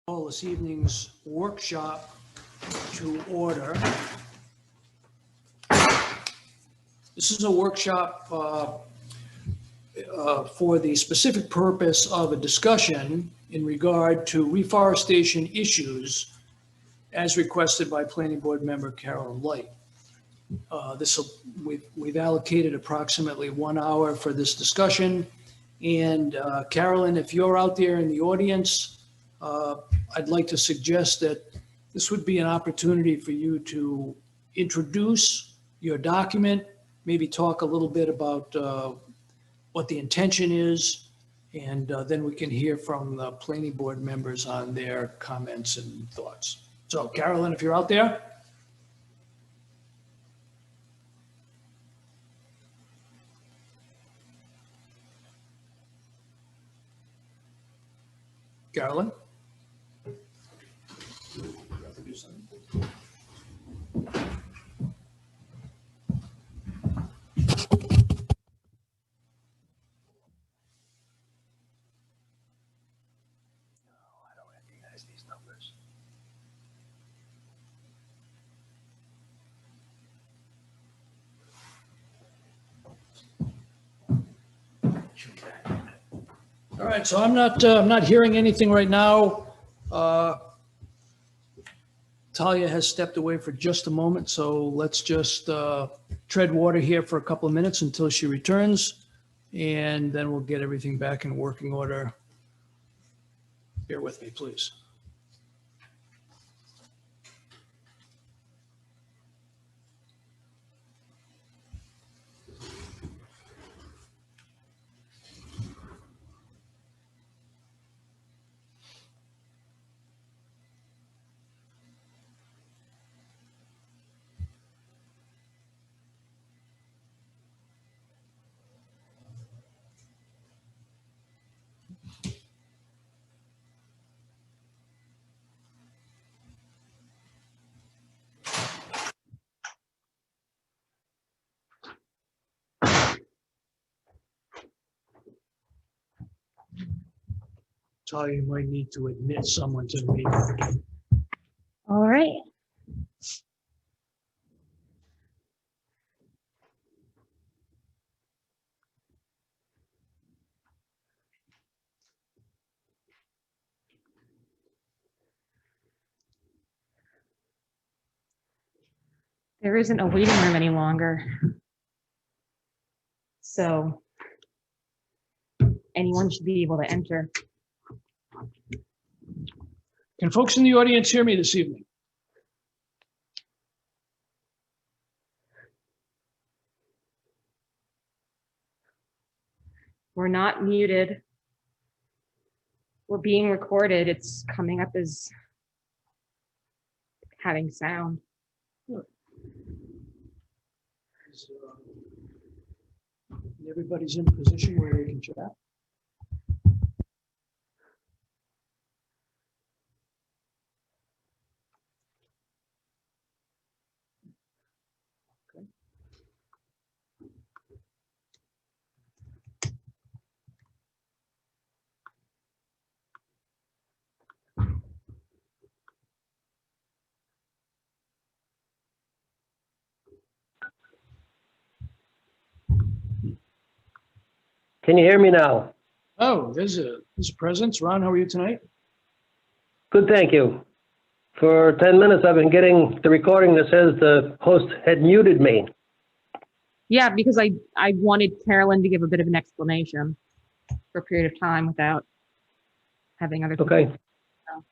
Call this evening's workshop to order. This is a workshop for the specific purpose of a discussion in regard to reforestation issues as requested by Planning Board member Carolyn Light. We've allocated approximately 1 hour for this discussion. And Carolyn, if you're out there in the audience, I'd like to suggest that this would be an opportunity for you to introduce your document, maybe talk a little bit about what the intention is, and then we can hear from the planning board members on their comments and thoughts. So Carolyn, if you're out there. Carolyn? All right, so I'm not hearing anything right now. Talia has stepped away for just a moment, so let's just tread water here for a couple of minutes until she returns, and then we'll get everything back in working order. Bear with me, please. Talia, you might need to admit someone to the meeting. All right. There isn't a waiting room any longer. So anyone should be able to enter. Can folks in the audience hear me this evening? We're not muted. We're being recorded. It's coming up as having sound. Everybody's in a position where they can chat. Okay. Can you hear me now? Oh, there's a presence. Ron, how are you tonight? Good, thank you. For 10 minutes, I've been getting the recording that says the host had muted me. Yeah, because I wanted Carolyn to give a bit of an explanation for a period of time without having other people. Okay. So,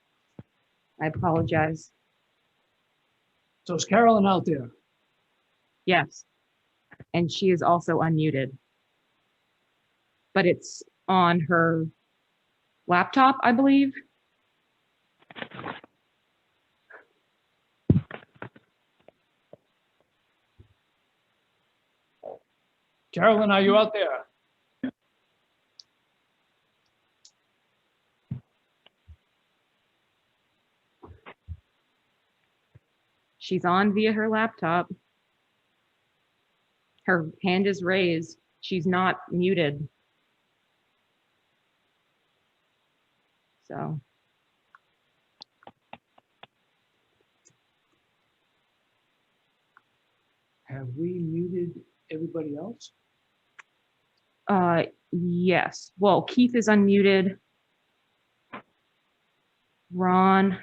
I apologize. So is Carolyn out there? Yes. And she is also unmuted. But it's on her laptop, I believe. Carolyn, are you out there? She's on via her laptop. Her hand is raised. She's not muted. So Have we muted everybody else? Yes. Well, Keith is unmuted. Ron.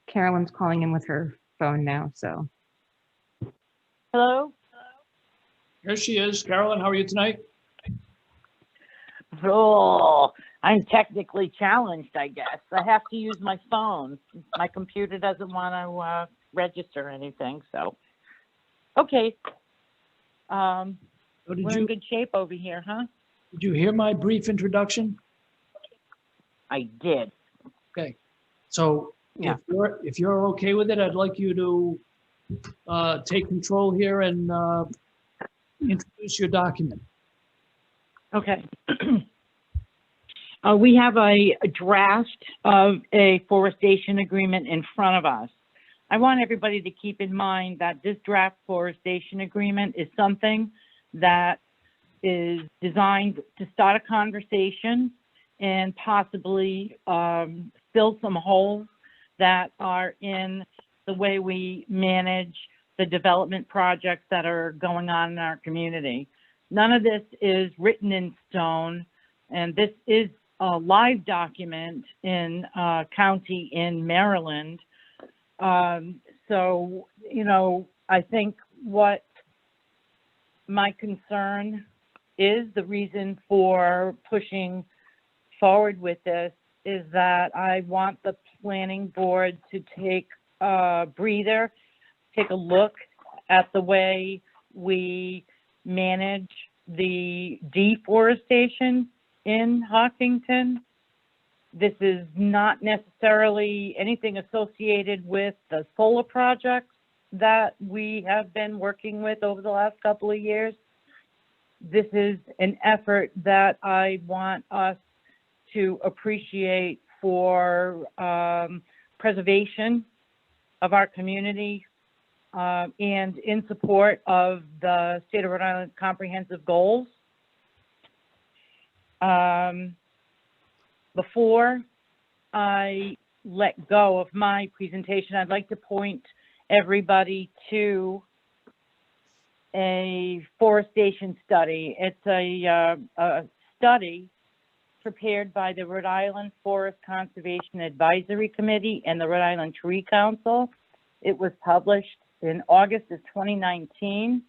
Carolyn's calling in with her phone now, so. Hello? Here she is. Carolyn, how are you tonight? Oh, I'm technically challenged, I guess. I have to use my phone. My computer doesn't want to register anything, so. Okay. So We're in good shape over here, huh? did you hear my brief introduction? I did. Okay. So Yeah. if you're okay with it, I'd like you to take control here and introduce your document. Okay. We have a draft of a forestation agreement in front of us. I want everybody to keep in mind that this draft forestation agreement is something that is designed to start a conversation and possibly fill some holes that are in the way we manage the development projects that are going on in our community. None of this is written in stone, and this is a live document in a county in Maryland. So, you know, I think what my concern is, the reason for pushing forward with this, is that I want the planning board to take a breather, take a look at the way we manage the deforestation in Hopkinton. This is not necessarily anything associated with the solar projects that we have been working with over the last couple of years. This is an effort that I want us to appreciate for preservation of our community and in support of the State of Rhode Island comprehensive goals. Before I let go of my presentation, I'd like to point everybody to a forestation study. It's a study prepared by the Rhode Island Forest Conservation Advisory Committee and the Rhode Island Tree Council. It was published in August of 2019,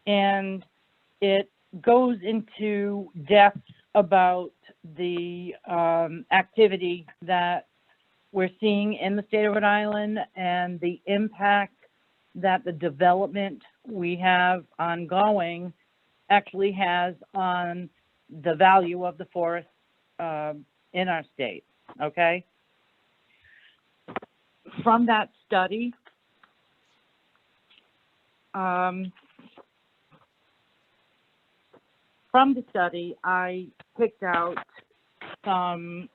and it goes into depth about the activity that we're seeing in the state of Rhode Island and the impact that the development we have ongoing actually has on the value of the forest in our state, okay? From that study, I picked out some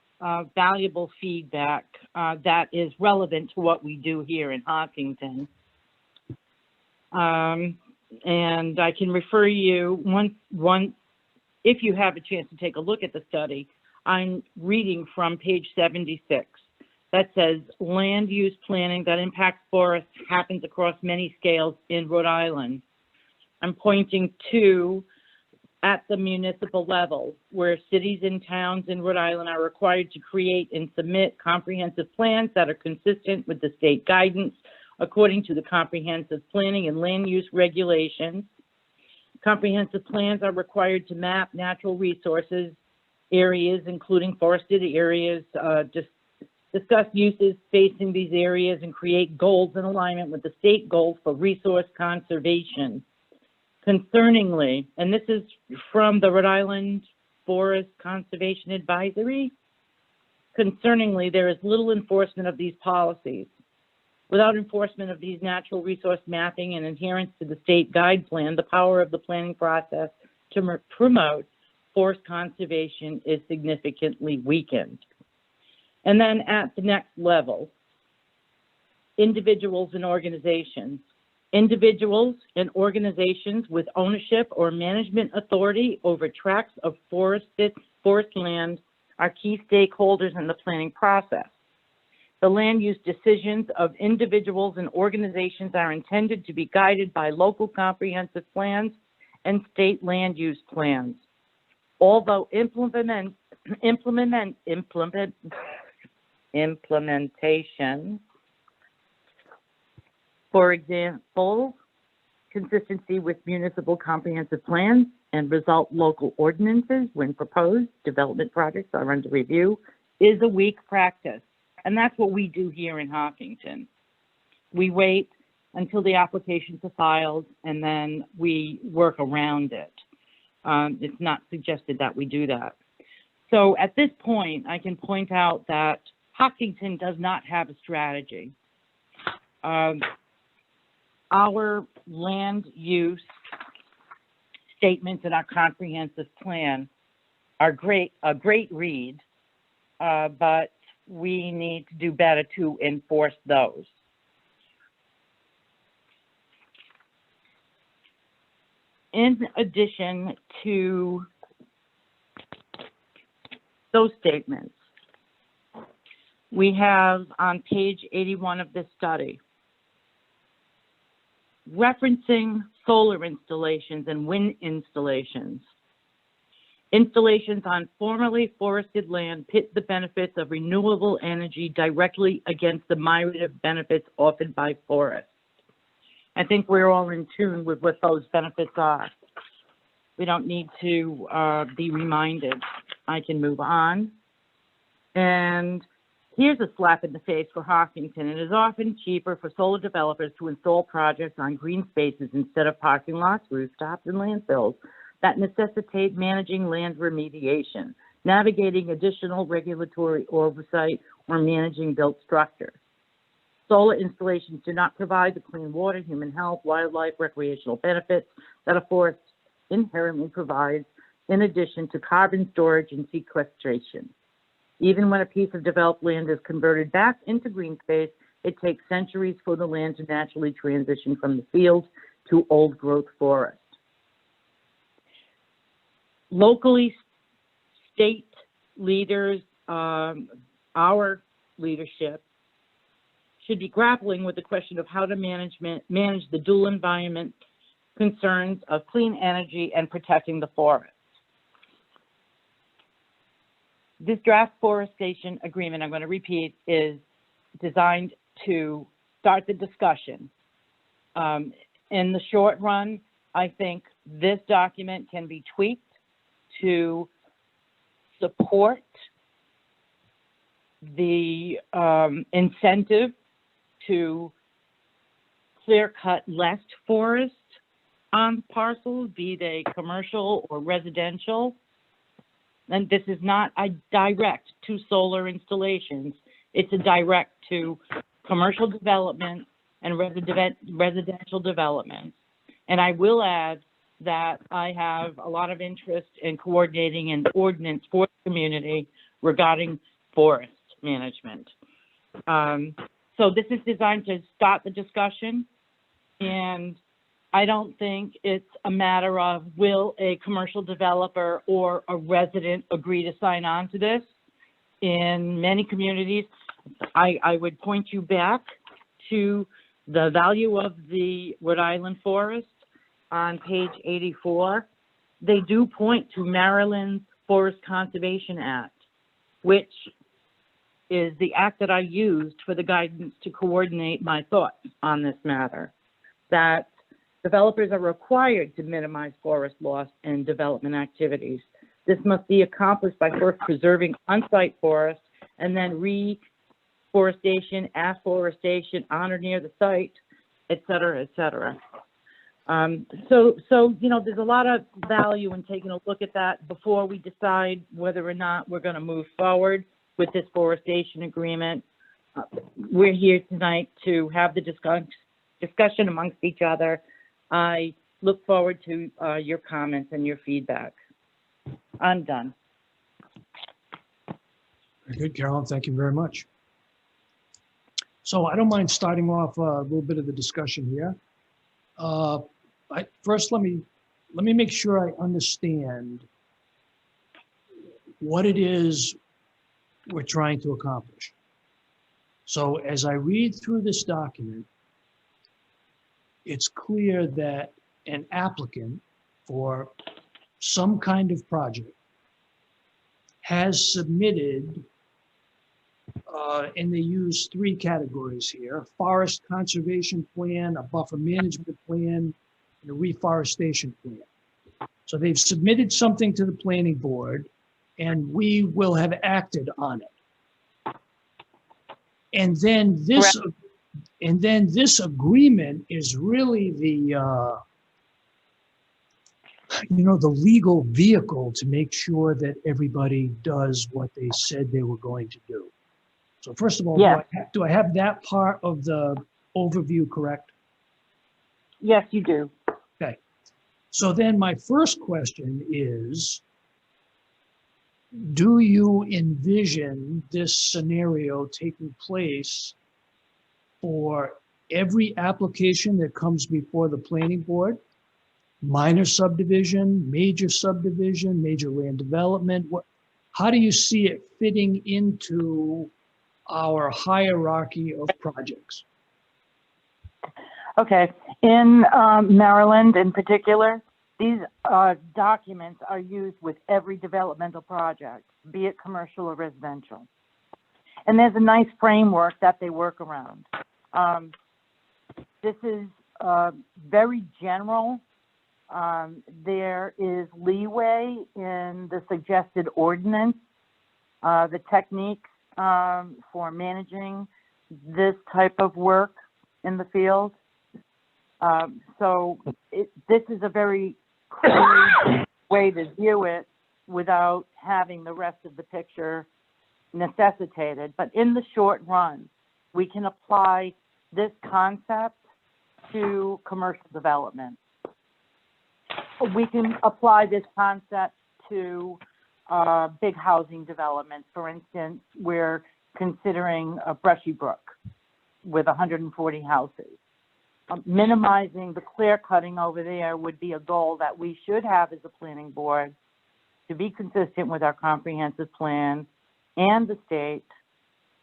valuable feedback that is relevant to what we do here in Hopkinton. And I can refer you, if you have a chance to take a look at the study, I'm reading from page 76. That says, land use planning that impacts forests happens across many scales in Rhode Island. I'm pointing to at the municipal level, where cities and towns in Rhode Island are required to create and submit comprehensive plans that are consistent with the state guidance according to the comprehensive planning and land use regulations. Comprehensive plans are required to map natural resources areas, including forested areas, discuss uses facing these areas, and create goals in alignment with the state goals for resource conservation. Concerningly, and this is from the Rhode Island Forest Conservation Advisory, concerningly, there is little enforcement of these policies. Without enforcement of these natural resource mapping and adherence to the state guide plan, the power of the planning process to promote forest conservation is significantly weakened. And then at the next level, individuals and organizations. Individuals and organizations with ownership or management authority over tracts of forest land are key stakeholders in the planning process. The land use decisions of individuals and organizations are intended to be guided by local comprehensive plans and state land use plans. Although implementation, for example, consistency with municipal comprehensive plans and result local ordinances when proposed development projects are under review, is a weak practice. And that's what we do here in Hopkinton. We wait until the applications are filed and then we work around it. It's not suggested that we do that. So at this point, I can point out that Hopkinton does not have a strategy. Our land use statements in our comprehensive plan are a great read, but we need to do better to enforce those. In addition to those statements, we have on page 81 of this study, referencing solar installations and wind installations. Installations on formerly forested land pit the benefits of renewable energy directly against the myriad of benefits offered by forests. I think we're all in tune with what those benefits are. We don't need to be reminded. I can move on. And here's a slap in the face for Hopkinton. It is often cheaper for solar developers to install projects on green spaces instead of parking lots, rooftops, and landfills that necessitate managing land remediation, navigating additional regulatory oversight, or managing built structures. Solar installations do not provide the clean water, human health, wildlife, recreational benefits that a forest inherently provides, in addition to carbon storage and sequestration. Even when a piece of developed land is converted back into green space, it takes centuries for the land to naturally transition from the field to old growth forest. Locally, state leaders, our leadership, should be grappling with the question of how to manage the dual environment concerns of clean energy and protecting the forest. This draft forestation agreement, I'm going to repeat, is designed to start the discussion. In the short run, I think this document can be tweaked to support the incentive to clear-cut less forest on parcels, be they commercial or residential. And this is not a direct to solar installations. It's a direct to commercial development and residential development. And I will add that I have a lot of interest in coordinating an ordinance for the community regarding forest management. So this is designed to start the discussion, and I don't think it's a matter of will a commercial developer or a resident agree to sign on to this. In many communities, I would point you back to the value of the Rhode Island forest on page 84. They do point to Maryland's Forest Conservation Act, which is the act that I used for the guidance to coordinate my thoughts on this matter, that developers are required to minimize forest loss and development activities. This must be accomplished by first preserving on-site forests and then reforestation, afforestation on or near the site, et cetera, et cetera. So, you know, there's a lot of value in taking a look at that before we decide whether or not we're going to move forward with this forestation agreement. We're here tonight to have the discussion amongst each other. I look forward to your comments and your feedback. I'm done. Very good, Carolyn. Thank you very much. So I don't mind starting off a little bit of the discussion here. First, let me make sure I understand what it is we're trying to accomplish. So as I read through this document, it's clear that an applicant for some kind of project has submitted, and they use three categories here: forest conservation plan, a buffer management plan, and a reforestation plan. So they've submitted something to the planning board, and we will have acted on it. And then this agreement is really the the legal vehicle to make sure that everybody does what they said they were going to do. So first of all, Yes. do I have that part of the overview correct? Yes, you do. Okay. So then my first question is, do you envision this scenario taking place for every application that comes before the planning board? Minor subdivision, major land development? How do you see it fitting into our hierarchy of projects? Okay. In Maryland in particular, these documents are used with every developmental project, be it commercial or residential. And there's a nice framework that they work around. This is very general. There is leeway in the suggested ordinance, the techniques for managing this type of work in the field. So this is a very crude way to view it without having the rest of the picture necessitated. But in the short run, we can apply this concept to commercial development. We can apply this concept to big housing developments. For instance, we're considering a Brushy Brook with 140 houses. Minimizing the clear cutting over there would be a goal that we should have as a planning board to be consistent with our comprehensive plan and the state.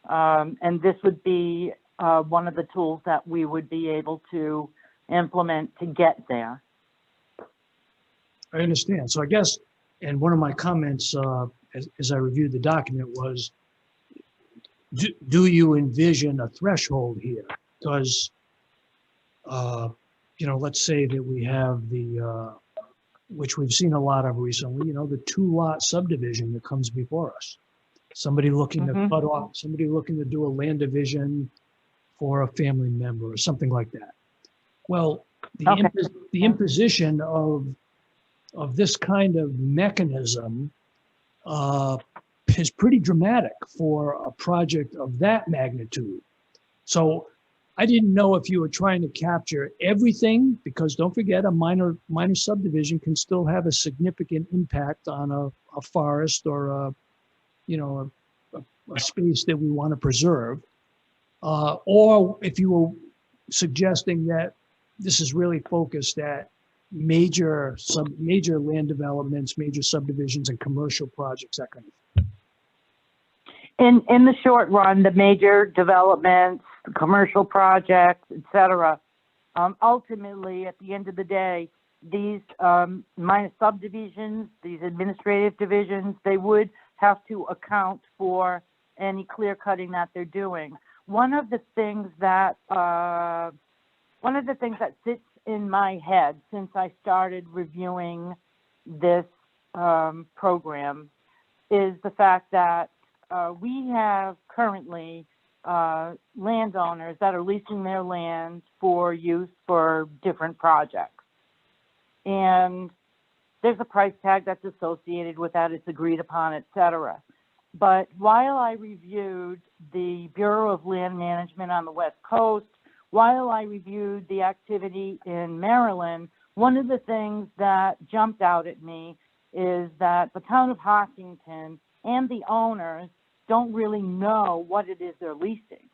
And this would be one of the tools that we would be able to implement to get there. I understand. So I guess, and one of my comments as I reviewed the document was, do you envision a threshold here? Because, let's say that we have the, which we've seen a lot of recently, the 2-lot subdivision that comes before us. Somebody looking to cut off, somebody looking to do a land division for a family member or something like that. Well, the imposition of this kind of mechanism is pretty dramatic for a project of that magnitude. So I didn't know if you were trying to capture everything, because don't forget, a minor subdivision can still have a significant impact on a forest or a space that we want to preserve. Or if you were suggesting that this is really focused at major land developments, major subdivisions, and commercial projects, that kind of thing. In the short run, the major developments, the commercial projects, etc. Ultimately, at the end of the day, these minor subdivisions, these administrative divisions, they would have to account for any clear cutting that they're doing. One of the things that sits in my head since I started reviewing this program is the fact that we have currently landowners that are leasing their land for use for different projects. And there's a price tag that's associated with that. It's agreed upon, et cetera. But while I reviewed the Bureau of Land Management on the West Coast, while I reviewed the activity in Maryland, one of the things that jumped out at me is that the town of Hopkinton and the owners don't really know what it is they're leasing.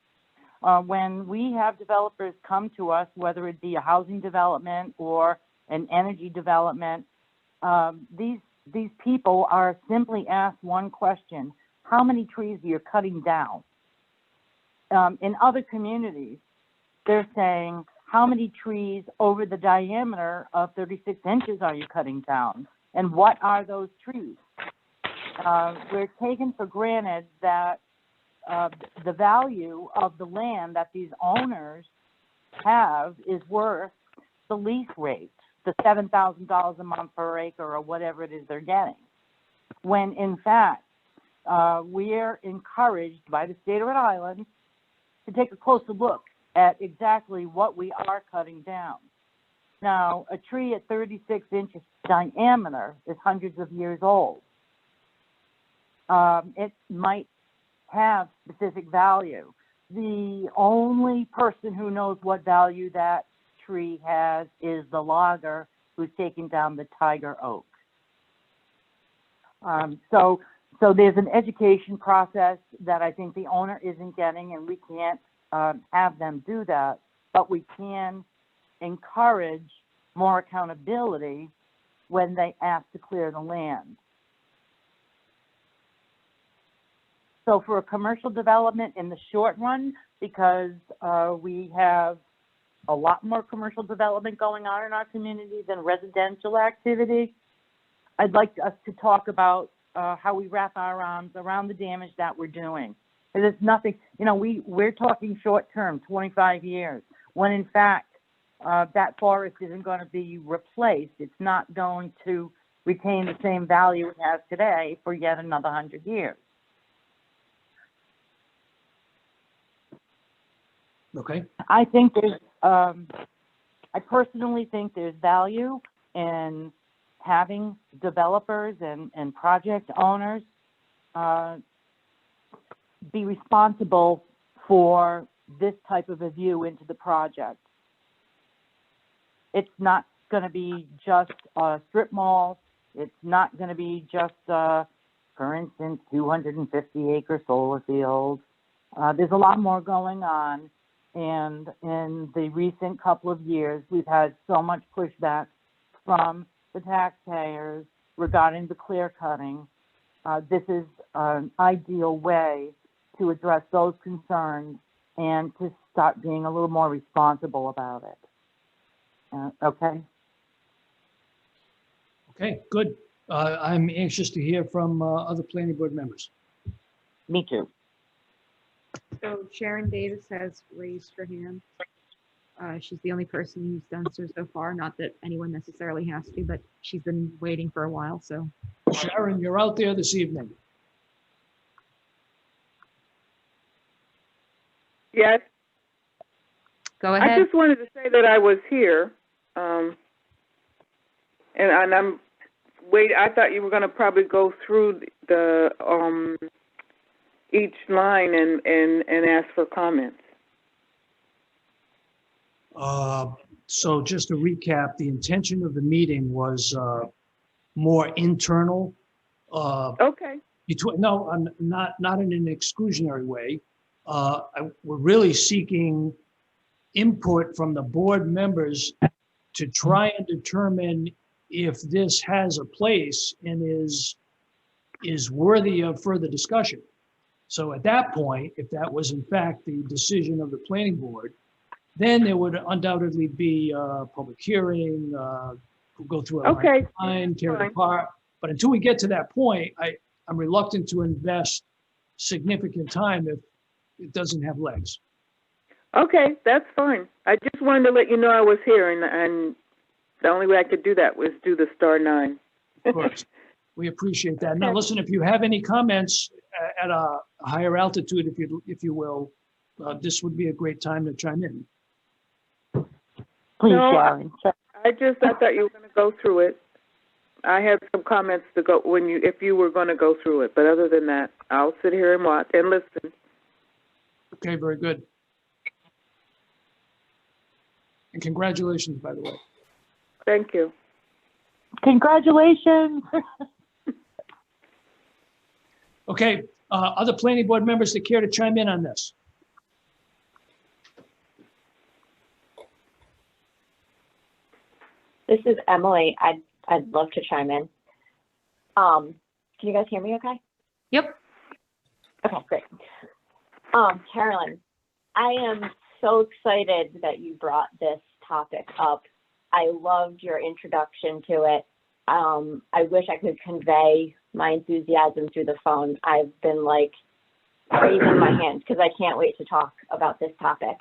When we have developers come to us, whether it be a housing development or an energy development, these people are simply asked one question: how many trees are you cutting down? In other communities, they're saying, how many trees over the diameter of 36 inches are you cutting down? And what are those trees? We're taking for granted that the value of the land that these owners have is worth the lease rate, the $7,000 a month per acre or whatever it is they're getting. When in fact, we're encouraged by the state of Rhode Island to take a closer look at exactly what we are cutting down. Now, a tree at 36 inches diameter is hundreds of years old. It might have specific value. The only person who knows what value that tree has is the logger who's taking down the tiger oak. So there's an education process that I think the owner isn't getting, and we can't have them do that, but we can encourage more accountability when they ask to clear the land. So for a commercial development in the short run, because we have a lot more commercial development going on in our community than residential activity, I'd like us to talk about how we wrap our arms around the damage that we're doing. There's nothing, you know, we're talking short term, 25 years, when in fact that forest isn't going to be replaced. It's not going to retain the same value it has today for yet another 100 years. Okay. I think there's, I personally think there's value in having developers and project owners be responsible for this type of a view into the project. It's not going to be just a strip mall. It's not going to be just, for instance, 250-acre solar field. There's a lot more going on. And in the recent couple of years, we've had so much pushback from the taxpayers regarding the clear cutting. This is an ideal way to address those concerns and to start being a little more responsible about it. Okay? Okay, good. I'm anxious to hear from other planning board members. Me too. So Sharon Davis has raised her hand. She's the only person who's done so far. Not that anyone necessarily has to, but she's been waiting for a while, so. Sharon, you're out there this evening. Yes, Go I ahead. just wanted to say that I was here, and I'm wait. I thought you were going to probably go through the each line and ask for comments. So just to recap, the intention of the meeting was more internal. Okay. No, I'm not in an exclusionary way. We're really seeking input from the board members to try and determine if this has a place and is worthy of further discussion. So at that point, if that was in fact the decision of the planning board, then there would undoubtedly be a public hearing, go through a Okay. line, tear it Fine. apart. But until we get to that point, I'm reluctant to invest significant time if it doesn't have legs. Okay, that's fine. I just wanted to let you know I was here, and the only way I could do that was do the *9. Of course, we appreciate that. Now, Okay. listen, if you have any comments at a higher altitude, if you will, this would be a great time to chime in. Please, No, Sharon. I thought you were going to go through it. I had some comments to go if you were going to go through it, but other than that, I'll sit here and watch and listen. Okay, very good. And congratulations, by the way. Thank you. Congratulations. Okay, other planning board members that care to chime in on this? This is Emily. I'd love to chime in. Can you guys hear me okay? Yep. Okay, great. Carolyn, I am so excited that you brought this topic up. I loved your introduction to it. I wish I could convey my enthusiasm through the phone. I've been like raising my hands because I can't wait to talk about this topic.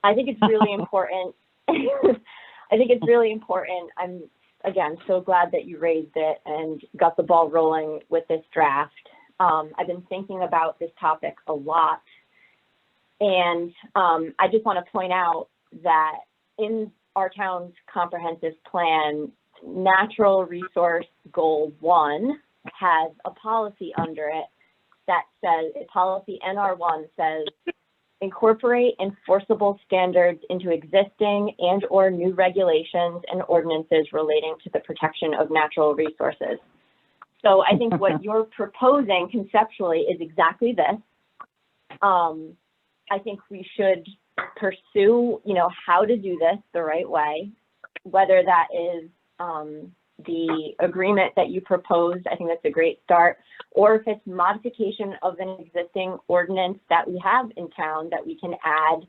I think it's really important. I think it's really important. I'm, again, so glad that you raised it and got the ball rolling with this draft. I've been thinking about this topic a lot. And I just want to point out that in our town's comprehensive plan, Natural Resource Goal 1 has a policy under it that says, policy NR1 says, incorporate enforceable standards into existing and or new regulations and ordinances relating to the protection of natural resources. So I think what you're proposing conceptually is exactly this. I think we should pursue, how to do this the right way, whether that is the agreement that you proposed. I think that's a great start. Or if it's modification of an existing ordinance that we have in town that we can add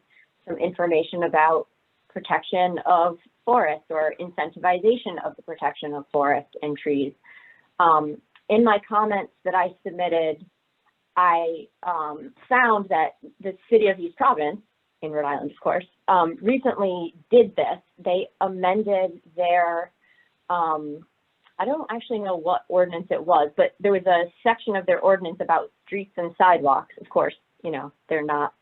some information about protection of forests or incentivization of the protection of forests and trees. In my comments that I submitted, I found that the city of East Providence, in Rhode Island, of course, recently did this. They amended their, I don't actually know what ordinance it was, but there was a section of their ordinance about streets and sidewalks. Of course, they're not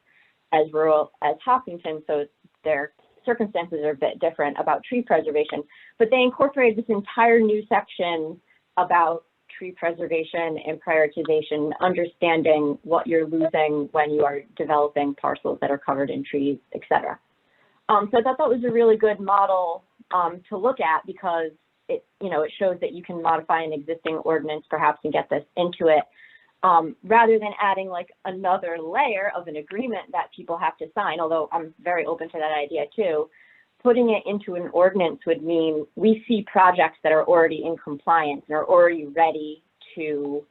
as rural as Hopkinton, so their circumstances are a bit different about tree preservation. But they incorporated this entire new section about tree preservation and prioritization, understanding what you're losing when you are developing parcels that are covered in trees, et cetera. So I thought that was a really good model to look at because it shows that you can modify an existing ordinance perhaps and get this into it rather than adding like another layer of an agreement that people have to sign, although I'm very open to that idea too. Putting it into an ordinance would mean we see projects that are already in compliance and are already ready to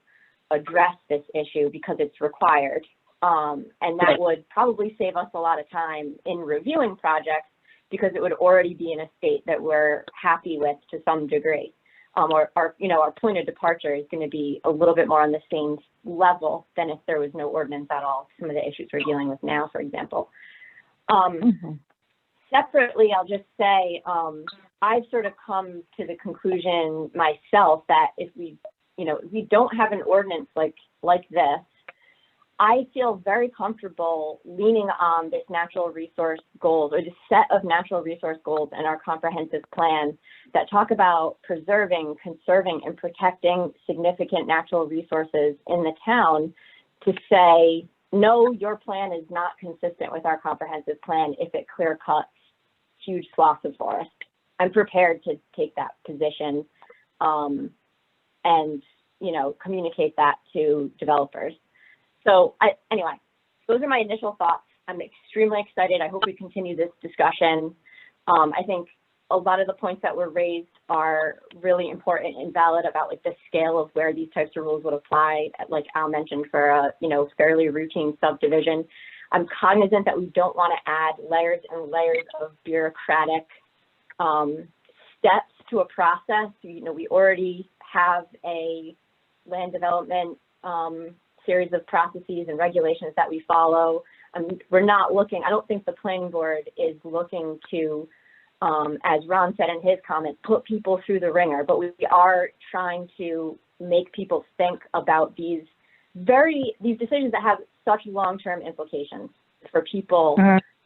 address this issue because it's required. And that would probably save us a lot of time in reviewing projects because it would already be in a state that we're happy with to some degree. Or our point of departure is going to be a little bit more on the same level than if there was no ordinance at all. Some of the issues we're dealing with now, for example. Separately, I'll just say I've sort of come to the conclusion myself that if we don't have an ordinance like this, I feel very comfortable leaning on this natural resource goals or the set of natural resource goals in our comprehensive plan that talk about preserving, conserving, and protecting significant natural resources in the town to say, no, your plan is not consistent with our comprehensive plan if it clear cuts huge swaths of forest. I'm prepared to take that position and communicate that to developers. So anyway, those are my initial thoughts. I'm extremely excited. I hope we continue this discussion. I think a lot of the points that were raised are really important and valid about like the scale of where these types of rules would apply, like Al mentioned, for a fairly routine subdivision. I'm cognizant that we don't want to add layers and layers of bureaucratic steps to a process. We already have a land development series of processes and regulations that we follow. We're not looking, I don't think the planning board is looking to, as Ron said in his comments, put people through the ringer, but we are trying to make people think about these decisions that have such long-term implications for people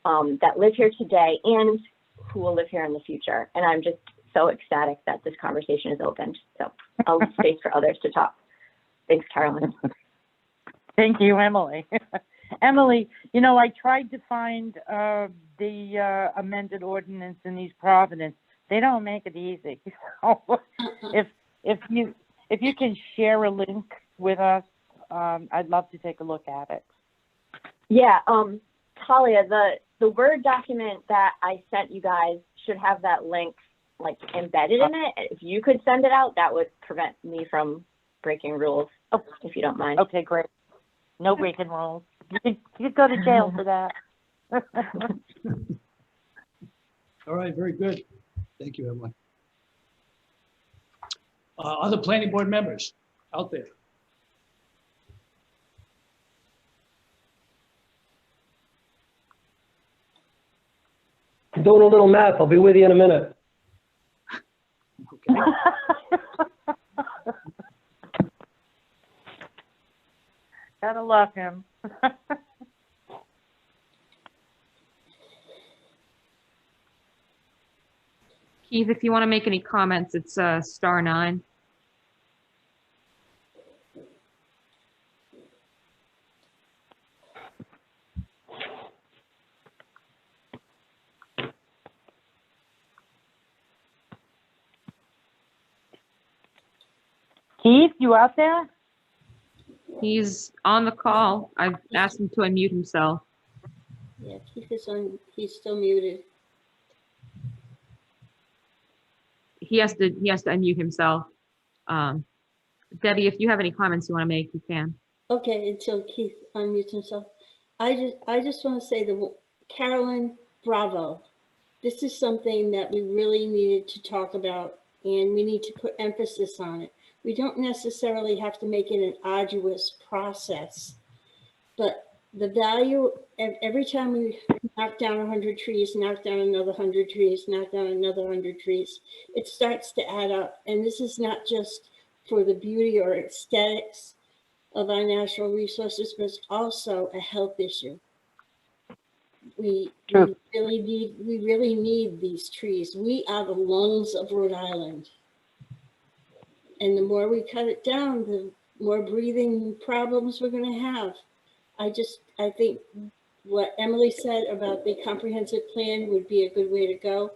that live here today and who will live here in the future. And I'm just so ecstatic that this conversation is opened. So I'll leave space for others to talk. Thanks, Carolyn. Thank you, Emily. Emily, I tried to find the amended ordinance in East Providence they don't make it easy. So if you can share a link with us, I'd love to take a look at it. Yeah, Talia, the Word document that I sent you guys should have that link like embedded in it. If you could send it out, that would prevent me from breaking rules, if you don't mind. Okay, great. No breaking rules. You could go to jail for that. All right, very good. Thank you, Emily. Other planning board members out there? I'm doing a little math. I'll be with you in a minute. Okay. Gotta love him. Keith, if you want to make any comments, it's *9. Keith, you out there? He's on the call. I've asked him to unmute himself. Yeah, Keith is on, he's still muted. He has to unmute himself. Debbie, if you have any comments you want to make, you can. Okay, until Keith unmutes himself. I just want to say that Carolyn, bravo. This is something that we really needed to talk about, and we need to put emphasis on it. We don't necessarily have to make it an arduous process, but the value, every time we knock down 100 trees, knock down another 100 trees, knock down another 100 trees, it starts to add up. And this is not just for the beauty or aesthetics of our natural resources, but it's also a health issue. We really need these trees. We are the lungs of Rhode Island. And the more we cut it down, the more breathing problems we're going to have. I think what Emily said about the comprehensive plan would be a good way to go.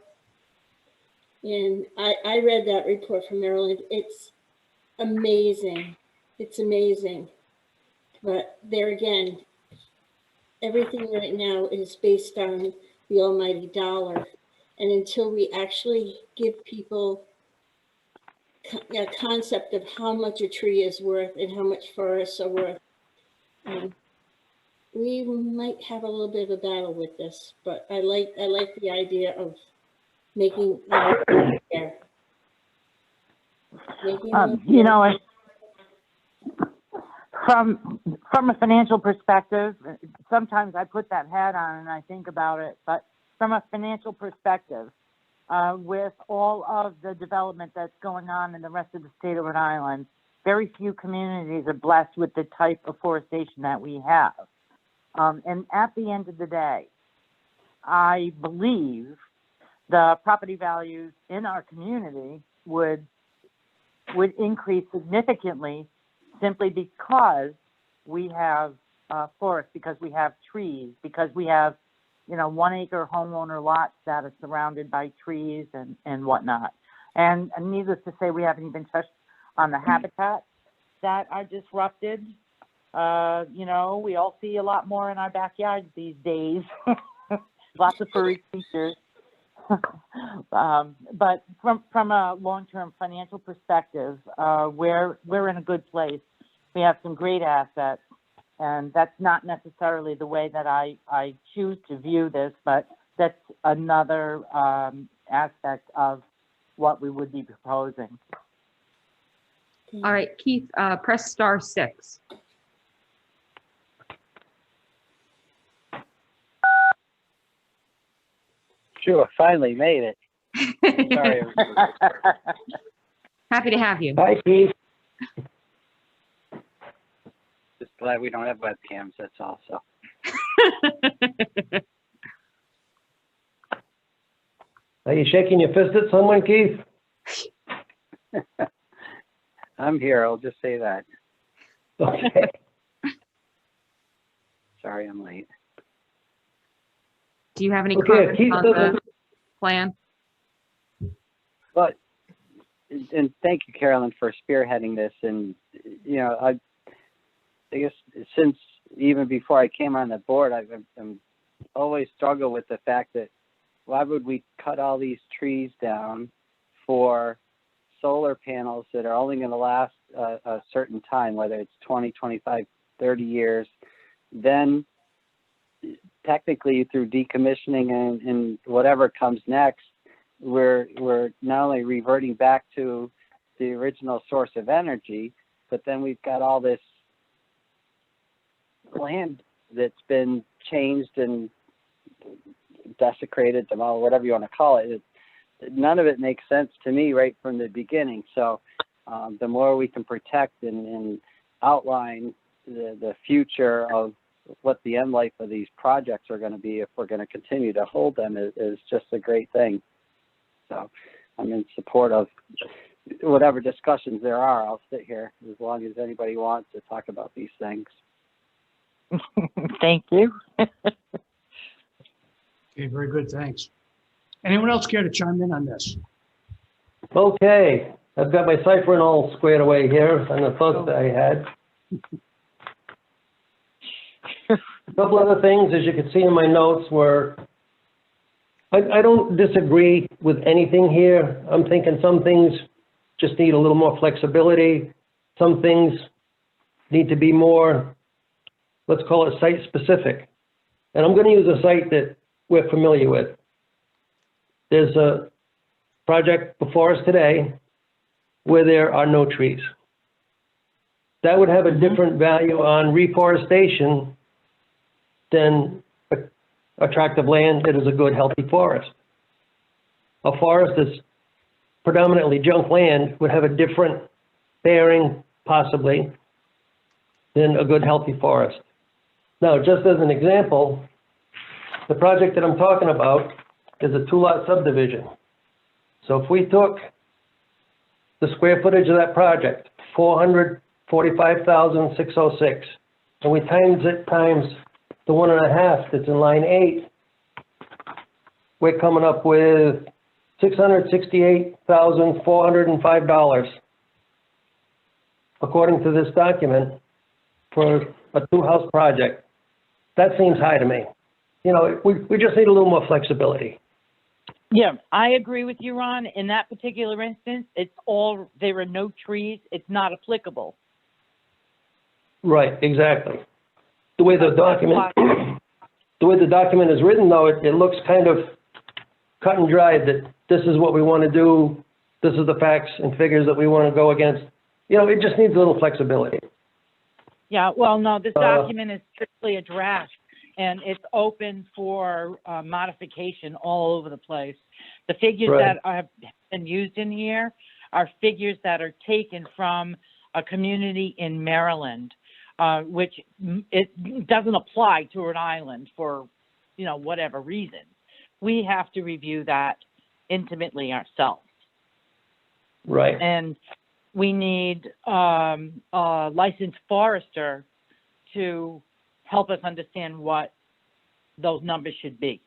And I read that report from Maryland. It's amazing. It's amazing. But there again, everything right now is based on the almighty dollar. And until we actually give people a concept of how much a tree is worth and how much forests are worth, we might have a little bit of a battle with this. But I like the idea of making fair. You know, from a financial perspective, sometimes I put that hat on and I think about it, but from a financial perspective, with all of the development that's going on in the rest of the state of Rhode Island, very few communities are blessed with the type of forestation that we have. And at the end of the day, I believe the property values in our community would increase significantly simply because we have forests, because we have trees, because we have, 1 acre homeowner lots that are surrounded by trees and whatnot. And needless to say, we haven't even touched on the habitat that are disrupted. We all see a lot more in our backyards these days. Lots of furry creatures. But from a long-term financial perspective, we're in a good place. We have some great assets, and that's not necessarily the way that I choose to view this, but that's another aspect of what we would be proposing. All right, Keith, press *6. Sure, finally made it. Sorry. Happy to have you. Hi, Keith. Just glad we don't have webcams, that's all, so. Are you shaking your fist at someone, Keith? I'm here, I'll just say that. Okay. Sorry I'm late. Do you have any Okay, comments Keith on doesn't- the plan? But, and thank you, Carolyn, for spearheading this. And, you know, I guess since even before I came on the board, I'm always struggled with the fact that why would we cut all these trees down for solar panels that are only going to last a certain time, whether it's 20, 25, 30 years, then technically through decommissioning and whatever comes next, we're not only reverting back to the original source of energy, but then we've got all this land that's been changed and desecrated, demolished, whatever you want to call it. None of it makes sense to me right from the beginning. So the more we can protect and outline the future of what the end life of these projects are going to be, if we're going to continue to hold them, is just a great thing. So I'm in support of whatever discussions there are. I'll sit here as long as anybody wants to talk about these things. Thank you. Okay, very good, thanks. Anyone else care to chime in on this? Okay, I've got my ciphering all squared away here on the thoughts that I had. A couple other things, as you can see in my notes, were I don't disagree with anything here. I'm thinking some things just need a little more flexibility. Some things need to be more, let's call it site specific. And I'm going to use a site that we're familiar with. There's a project before us today where there are no trees. That would have a different value on reforestation than a tract of land that is a good, healthy forest. A forest that's predominantly junk land would have a different bearing, possibly, than a good, healthy forest. Now, just as an example, the project that I'm talking about is a 2-lot subdivision. So if we took the square footage of that project, 445,606, and we times it times the 1.5 that's in line 8, we're coming up with $668,405, according to this document, for a 2-house project. That seems high to me. You know, we just need a little more flexibility. Yeah, I agree with you, Ron. In that particular instance, there are no trees. It's not applicable. Right, exactly. The way the document is written, though, it looks kind of cut and dried that this is what we want to do. This is the facts and figures that we want to go against. You know, it just needs a little flexibility. Yeah, well, no, this document is strictly a draft, and it's open for modification all over the place. The figures Right. that have been used in here are figures that are taken from a community in Maryland, which it doesn't apply to an island for, you know, whatever reason. We have to review that intimately ourselves. Right. And we need a licensed forester to help us understand what those numbers should be.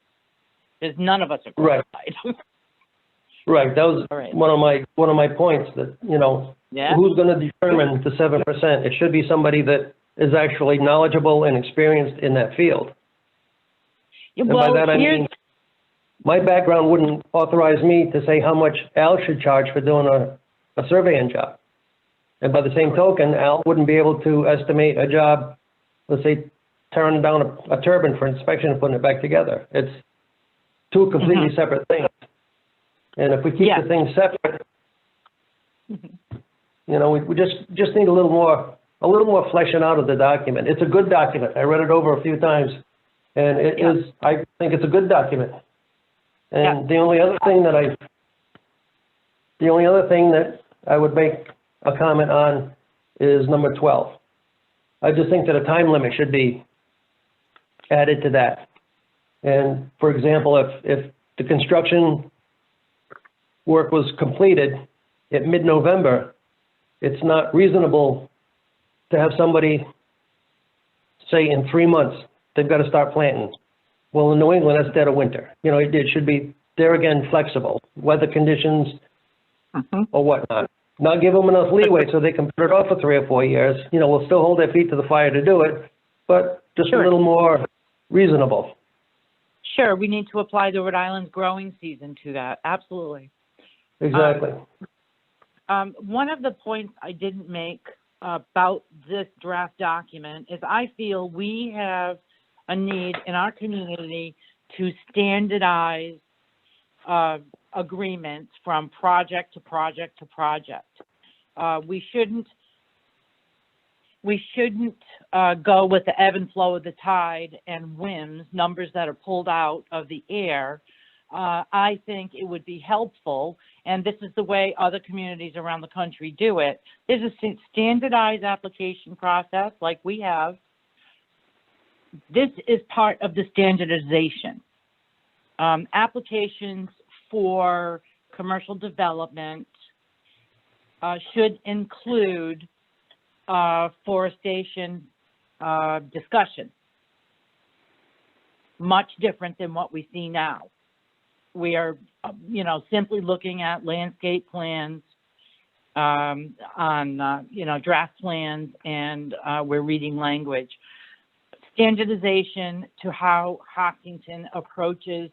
Because none of us are qualified. Right. That was All right. one of my points, that, you know, Yeah. who's going to determine the 7%? It should be somebody that is actually knowledgeable and experienced in that field. Yeah, And well, by that I mean, my background wouldn't authorize me to say how much Al should charge for doing a surveying job. And by the same token, Al wouldn't be able to estimate a job, let's say, tearing down a turbine for inspection and putting it back together. It's two completely separate things. And if we keep the things separate, you know, we just need a little more fleshing out of the document. It's a good document. I read it over a few times, and it is, I think it's a good document. And the only other thing that I would make a comment on is number 12. I just think that a time limit should be added to that. And for example, if the construction work was completed at mid-November, it's not reasonable to have somebody say in 3 months they've got to start planting. Well, in New England, that's dead of winter. You know, it should be, there again, flexible. Weather conditions, or whatnot. Not give them enough leeway so they can put it off for 3 or 4 years. You know, we'll still hold their feet to the fire to do it, but just a Sure. little more reasonable. Sure, we need to apply the Rhode Island's growing season to that, absolutely. Exactly. One of the points I didn't make about this draft document is I feel we have a need in our community to standardize agreements from project to project to project. We shouldn't go with the ebb and flow of the tide and whims, numbers that are pulled out of the air. I think it would be helpful, and this is the way other communities around the country do it. There's a standardized application process like we have. This is part of the standardization. Applications for commercial development should include forestation discussion. Much different than what we see now. We are, simply looking at landscape plans on, draft plans, and we're reading language. Standardization to how Hopkinton approaches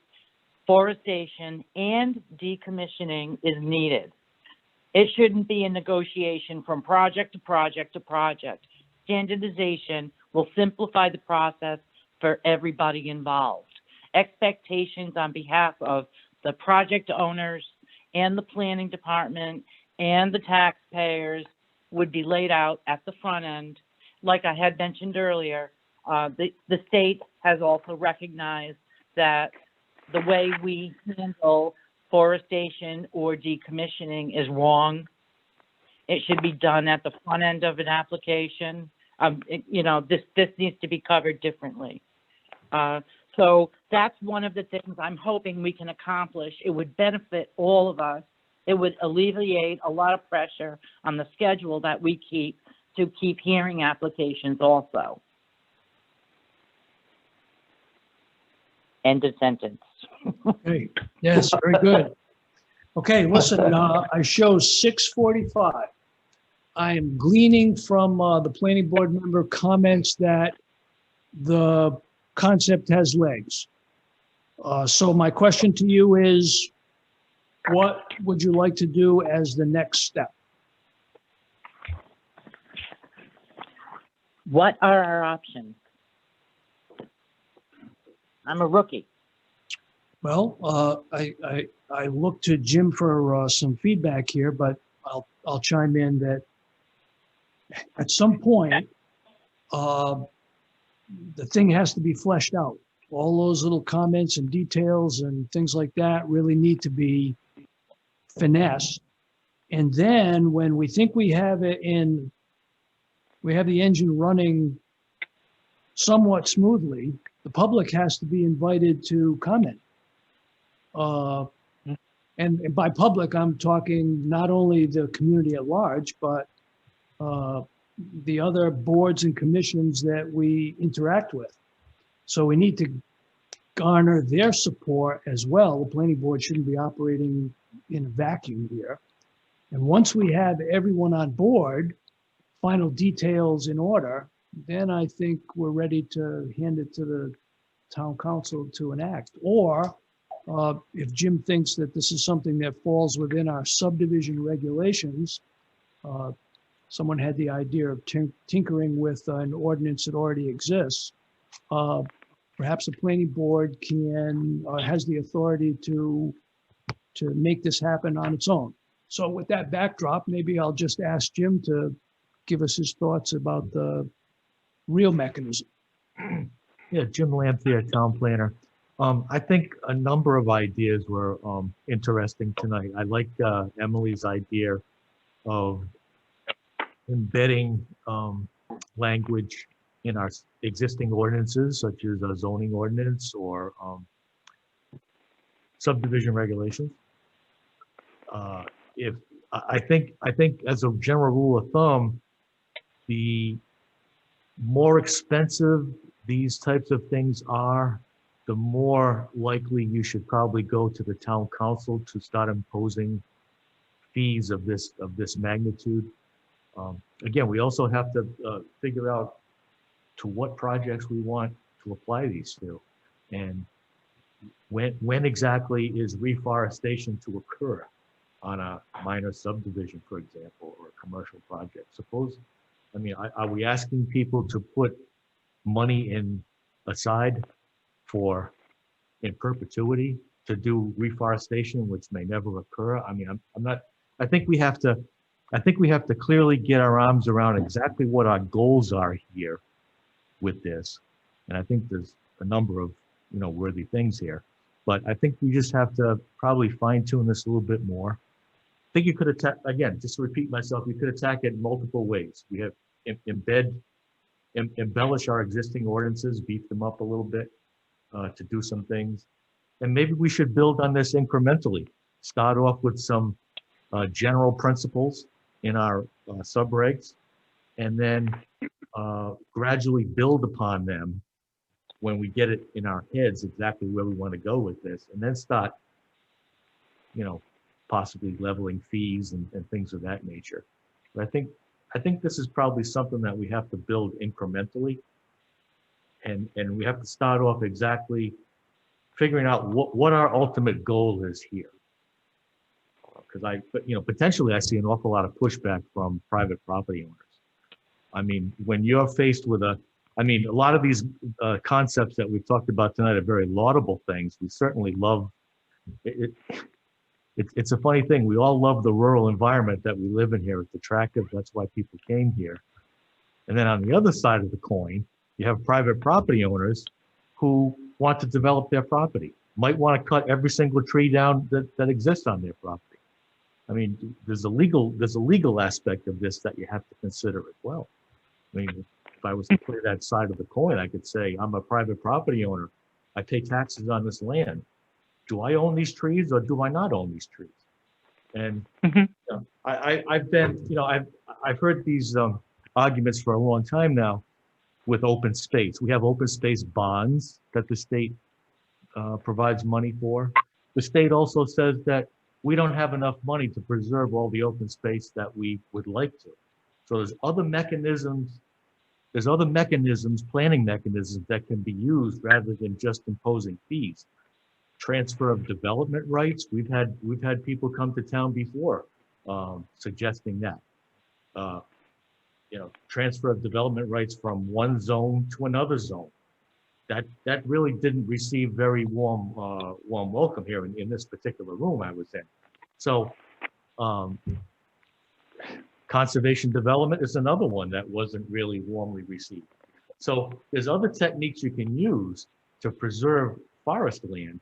forestation and decommissioning is needed. It shouldn't be a negotiation from project to project to project. Standardization will simplify the process for everybody involved. Expectations on behalf of the project owners and the planning department and the taxpayers would be laid out at the front end. Like I had mentioned earlier, the state has also recognized that the way we handle forestation or decommissioning is wrong. It should be done at the front end of an application. This needs to be covered differently. So that's one of the things I'm hoping we can accomplish. It would benefit all of us. It would alleviate a lot of pressure on the schedule that we keep to keep hearing applications also. End of sentence. Okay, yes, very good. Okay, listen, I show 6:45. I am gleaning from the planning board member comments that the concept has legs. So my question to you is, what would you like to do as the next step? What are our options? I'm a rookie. Well, I look to Jim for some feedback here, but I'll chime in that at some point, the thing has to be fleshed out. All those little comments and details and things like that really need to be finessed. And then when we think we have it in, we have the engine running somewhat smoothly, the public has to be invited to comment. And by public, I'm talking not only the community at large, but the other boards and commissions that we interact with. So we need to garner their support as well. The planning board shouldn't be operating in a vacuum here. And once we have everyone on board, final details in order, then I think we're ready to hand it to the town council to enact. Or if Jim thinks that this is something that falls within our subdivision regulations, someone had the idea of tinkering with an ordinance that already exists. Perhaps the planning board can, has the authority to make this happen on its own. So with that backdrop, maybe I'll just ask Jim to give us his thoughts about the real mechanism. Yeah, Jim Lampier, town planner. I think a number of ideas were interesting tonight. I like Emily's idea of embedding language in our existing ordinances, such as a zoning ordinance or subdivision regulations. I think as a general rule of thumb, the more expensive these types of things are, the more likely you should probably go to the town council to start imposing fees of this magnitude. Again, we also have to figure out to what projects we want to apply these to, and when exactly is reforestation to occur on a minor subdivision, for example, or a commercial project. Are we asking people to put money aside in perpetuity to do reforestation, which may never occur? I'm not. I think we have to clearly get our arms around exactly what our goals are here with this, and I think there's a number of worthy things here, but I think we just have to probably fine tune this a little bit more. I think you could attack, again, just to repeat myself, you could attack it multiple ways. We have embellish our existing ordinances, beef them up a little bit to do some things. And maybe we should build on this incrementally. Start off with some general principles in our subregs, and then gradually build upon them when we get it in our heads exactly where we want to go with this, and then start, possibly leveling fees and things of that nature. But I think this is probably something that we have to build incrementally, and we have to start off exactly figuring out what our ultimate goal is here. Because potentially I see an awful lot of pushback from private property owners. When you're faced with a lot of these concepts that we've talked about tonight are very laudable things. We certainly love it. It's a funny thing. We all love the rural environment that we live in here. It's attractive. That's why people came here. And then on the other side of the coin, you have private property owners who want to develop their property, might want to cut every single tree down that exists on their property. There's a legal aspect of this that you have to consider as well. If I was to play that side of the coin, I could say, I'm a private property owner. I pay taxes on this land. Do I own these trees or do I not own these trees? And I've heard these arguments for a long time now with open space. We have open space bonds that the state provides money for. The state also says that we don't have enough money to preserve all the open space that we would like to. So there's other mechanisms, planning mechanisms that can be used rather than just imposing fees. Transfer of development rights. We've had people come to town before suggesting that. Transfer of development rights from one zone to another zone. That really didn't receive very warm welcome here in this particular room I was in. So conservation development is another one that wasn't really warmly received. So there's other techniques you can use to preserve forest land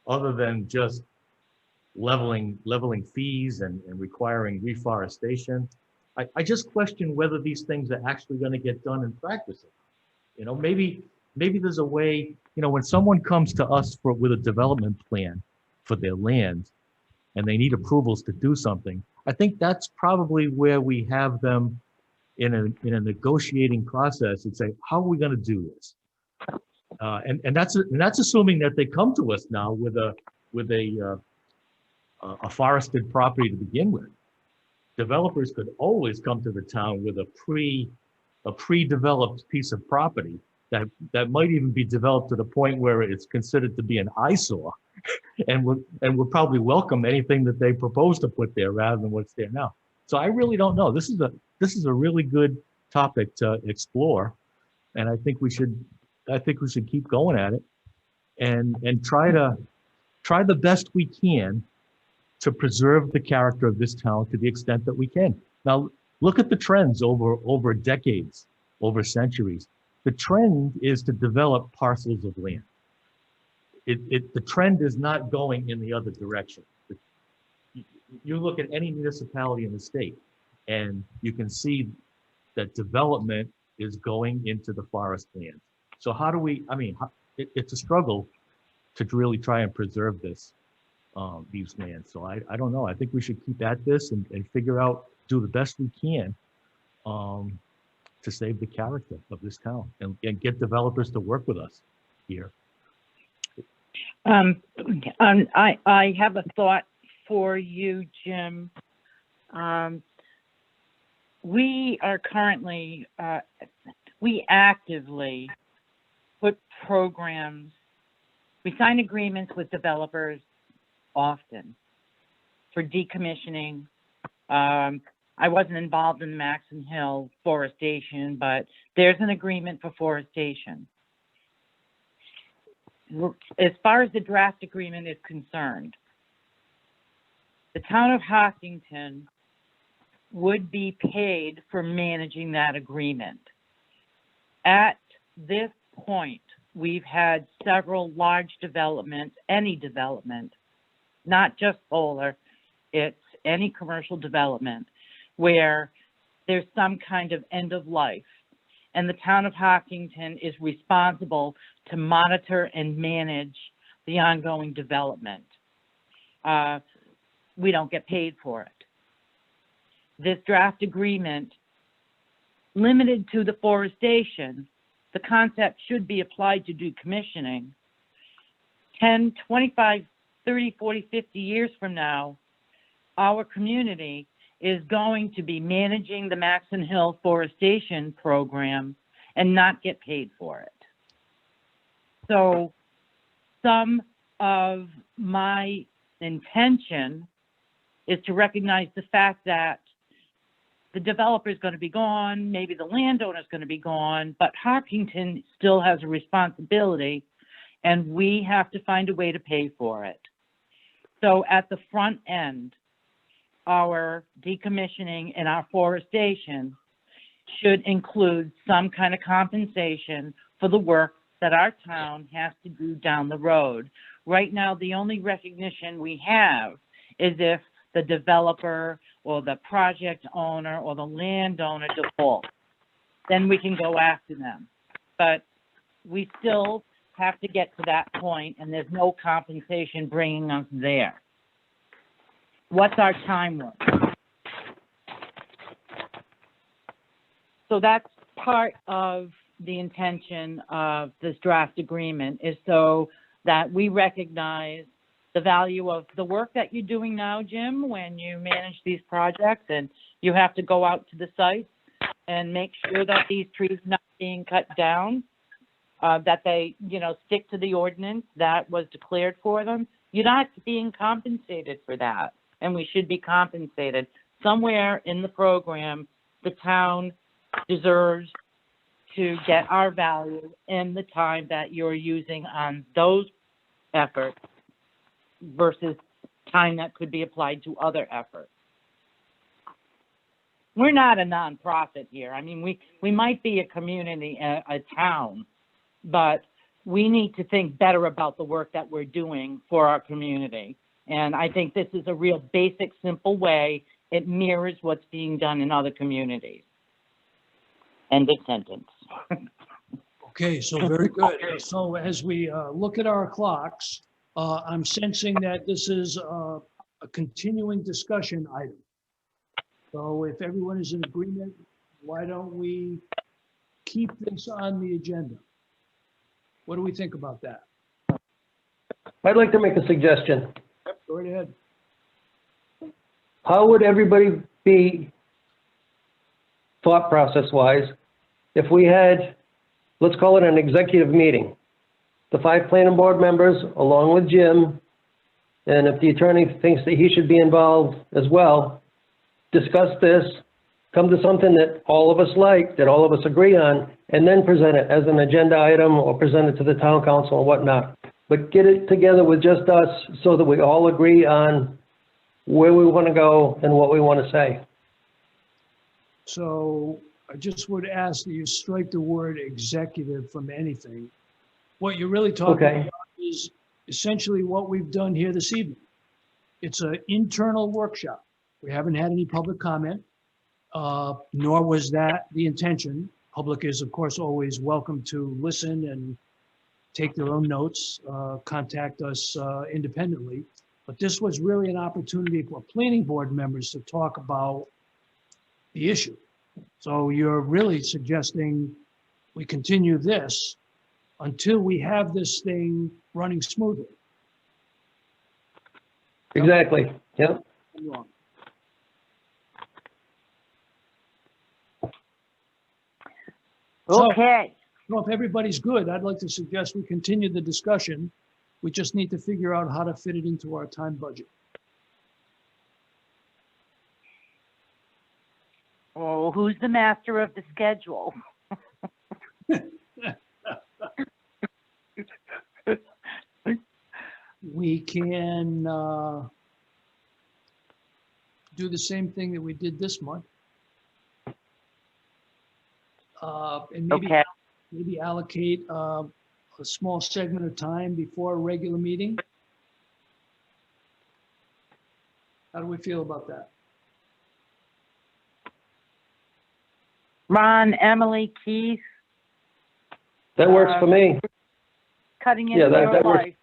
other than just leveling fees and requiring reforestation. I just question whether these things are actually going to get done in practice. Maybe there's a way, when someone comes to us with a development plan for their land and they need approvals to do something, I think that's probably where we have them in a negotiating process and say, how are we going to do this? And that's assuming that they come to us now with a forested property to begin with. Developers could always come to the town with a pre-developed piece of property that might even be developed to the point where it's considered to be an eyesore, and would probably welcome anything that they propose to put there rather than what's there now. So I really don't know. This is a really good topic to explore, and I think we should keep going at it and try the best we can to preserve the character of this town to the extent that we can. Now, look at the trends over decades, over centuries. The trend is to develop parcels of land. The trend is not going in the other direction. You look at any municipality in the state, and you can see that development is going into the forest land. So how do we, it's a struggle to really try and preserve these lands. So I don't know. I think we should keep at this and figure out, do the best we can to save the character of this town and get developers to work with us here. I have a thought for you, Jim. We are currently, we actively put programs, we sign agreements with developers often for decommissioning. I wasn't involved in the Maxon Hill forestation, but there's an agreement for forestation. As far as the draft agreement is concerned, the town of Hopkinton would be paid for managing that agreement. At this point, we've had several large developments, any development, not just solar, it's any commercial development, where there's some kind of end of life. And the town of Hopkinton is responsible to monitor and manage the ongoing development. We don't get paid for it. This draft agreement, limited to the forestation, the concept should be applied to decommissioning. 10, 25, 30, 40, 50 years from now, our community is going to be managing the Maxon Hill forestation program and not get paid for it. So some of my intention is to recognize the fact that the developer is going to be gone, maybe the landowner is going to be gone, but Hopkinton still has a responsibility, and we have to find a way to pay for it. So at the front end, our decommissioning and our forestation should include some kind of compensation for the work that our town has to do down the road. Right now, the only recognition we have is if the developer or the project owner or the landowner defaults. Then we can go after them. But we still have to get to that point, and there's no compensation bringing us there. What's our timeline? So that's part of the intention of this draft agreement, is so that we recognize the value of the work that you're doing now, Jim, when you manage these projects and you have to go out to the site and make sure that these trees are not being cut down, that they, stick to the ordinance that was declared for them. You're not being compensated for that, and we should be compensated. Somewhere in the program, the town deserves to get our value in the time that you're using on those efforts versus time that could be applied to other efforts. We're not a nonprofit here. I mean, we might be a community, a town, but we need to think better about the work that we're doing for our community. And I think this is a real basic, simple way. It mirrors what's being done in other communities. End of sentence. Okay, so very good. So as we look at our clocks, I'm sensing that this is a continuing discussion item. So if everyone is in agreement, why don't we keep this on the agenda? What do we think about that? I'd like to make a suggestion. Yep, go right ahead. How would everybody be, thought process-wise, if we had, let's call it an executive meeting? The 5 planning board members, along with Jim, and if the attorney thinks that he should be involved as well, discuss this, come to something that all of us like, that all of us agree on, and then present it as an agenda item or present it to the town council or whatnot. But get it together with just us so that we all agree on where we want to go and what we want to say. So I just would ask that you strike the word executive from anything. What you're really talking about is essentially what we've done here this evening. It's an internal workshop. We haven't had any public comment, nor was that the intention. Public is, of course, always welcome to listen and take their own notes, contact us independently. But this was really an opportunity for planning board members to talk about the issue. So you're really suggesting we continue this until we have this thing running smoothly. Exactly, yep. So- Okay. Well, if everybody's good, I'd like to suggest we continue the discussion. We just need to figure out how to fit it into our time budget. Oh, who's the master of the schedule? We can do the same thing that we did this month. And Okay. maybe allocate a small segment of time before a regular meeting. How do we feel about that? Ron, Emily, Keith, That works for me. cutting Yeah, into your that works. life.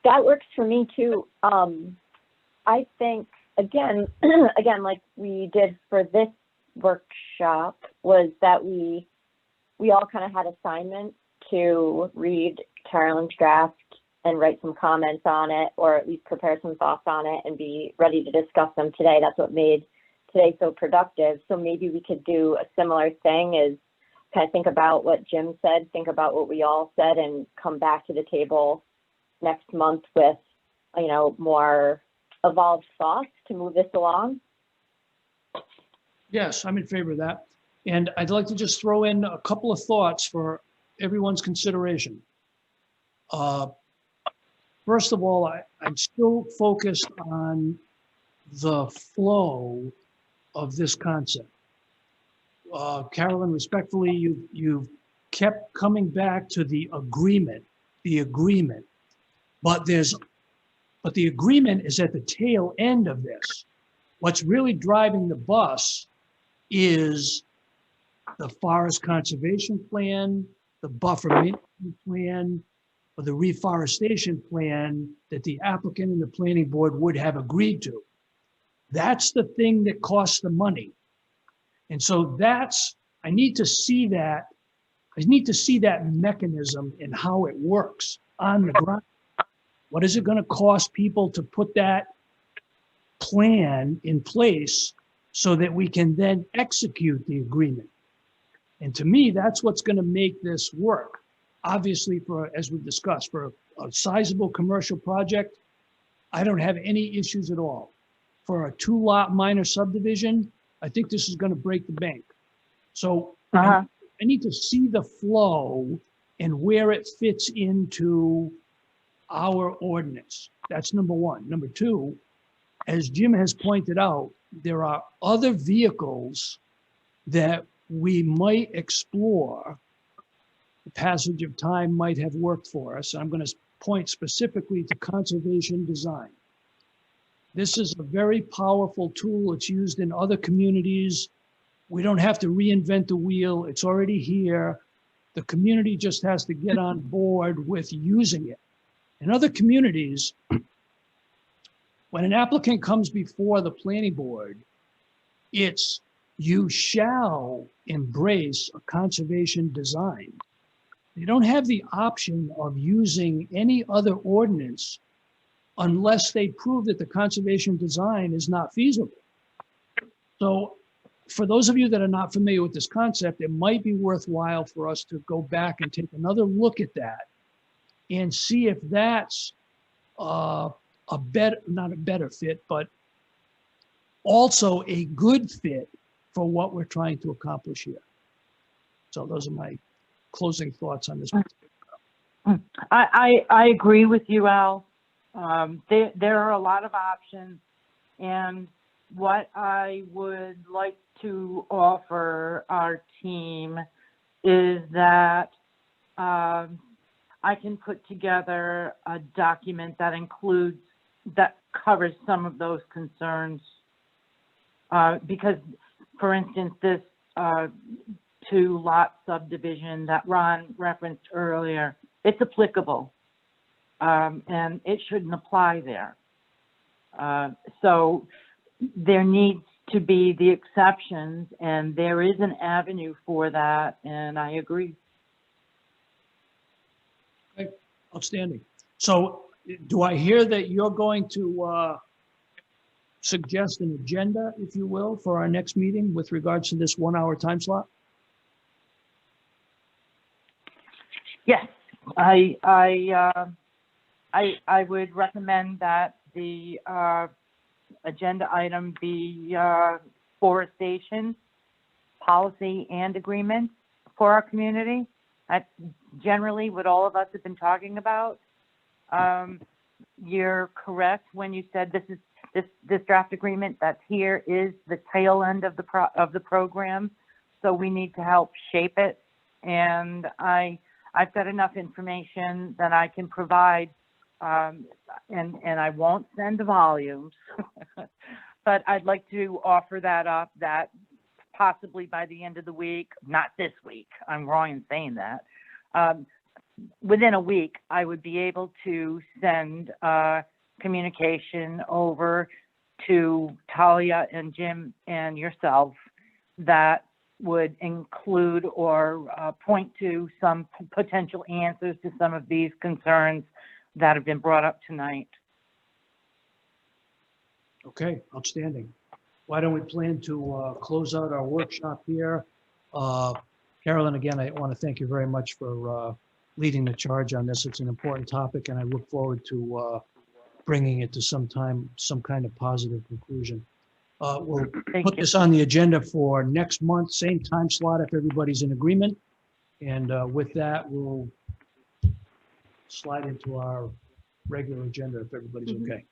That works for me too. I think, again, like we did for this workshop, was that we all kind of had assignments to read Carolyn's draft and write some comments on it, or at least prepare some thoughts on it and be ready to discuss them today. That's what made today so productive. So maybe we could do a similar thing, is kind of think about what Jim said, think about what we all said, and come back to the table next month with, you know, more evolved thoughts to move this along. Yes, I'm in favor of that. And I'd like to just throw in a couple of thoughts for everyone's consideration. First of all, I'm still focused on the flow of this concept. Carolyn, respectfully, you've kept coming back to the agreement, but the agreement is at the tail end of this. What's really driving the bus is the forest conservation plan, the buffer management plan, or the reforestation plan that the applicant and the planning board would have agreed to. That's the thing that costs the money. And so I need to see that mechanism and how it works on the ground. What is it going to cost people to put that plan in place so that we can then execute the agreement? And to me, that's what's going to make this work. Obviously, as we discussed, for a sizable commercial project, I don't have any issues at all. For a 2-lot minor subdivision, I think this is going to break the bank. So I need to see the flow and where it fits into our ordinance. That's number one. Number two, as Jim has pointed out, there are other vehicles that we might explore. The passage of time might have worked for us. I'm going to point specifically to conservation design. This is a very powerful tool. It's used in other communities. We don't have to reinvent the wheel. It's already here. The community just has to get on board with using it. In other communities, when an applicant comes before the planning board, it's you shall embrace a conservation design. You don't have the option of using any other ordinance unless they prove that the conservation design is not feasible. So for those of you that are not familiar with this concept, it might be worthwhile for us to go back and take another look at that and see if that's not a better fit, but also a good fit for what we're trying to accomplish here. So those are my closing thoughts on this. I agree with you, Al. There are a lot of options, and what I would like to offer our team is that I can put together a document that covers some of those concerns. Because, for instance, this 2-lot subdivision that Ron referenced earlier, it's applicable, and it shouldn't apply there. So there needs to be the exceptions, and there is an avenue for that, and I agree. Okay, outstanding. So do I hear that you're going to suggest an agenda, if you will, for our next meeting with regards to this 1-hour time slot? Yes, I would recommend that the agenda item be forestation policy and agreement for our community. That's generally what all of us have been talking about. You're correct when you said this draft agreement that's here is the tail end of the program, so we need to help shape it. And I've got enough information that I can provide, and I won't send the volumes, but I'd like to offer that up, that possibly by the end of the week, not this week, I'm wrong in saying that, within a week, I would be able to send communication over to Talia and Jim and yourself that would include or point to some potential answers to some of these concerns that have been brought up tonight. Okay, outstanding. Why don't we plan to close out our workshop here? Carolyn, again, I want to thank you very much for leading the charge on this. It's an important topic, and I look forward to bringing it to some kind of positive conclusion. We'll put this on the agenda for next month, same time slot if everybody's in agreement. And with that, we'll slide into our regular agenda if everybody's okay.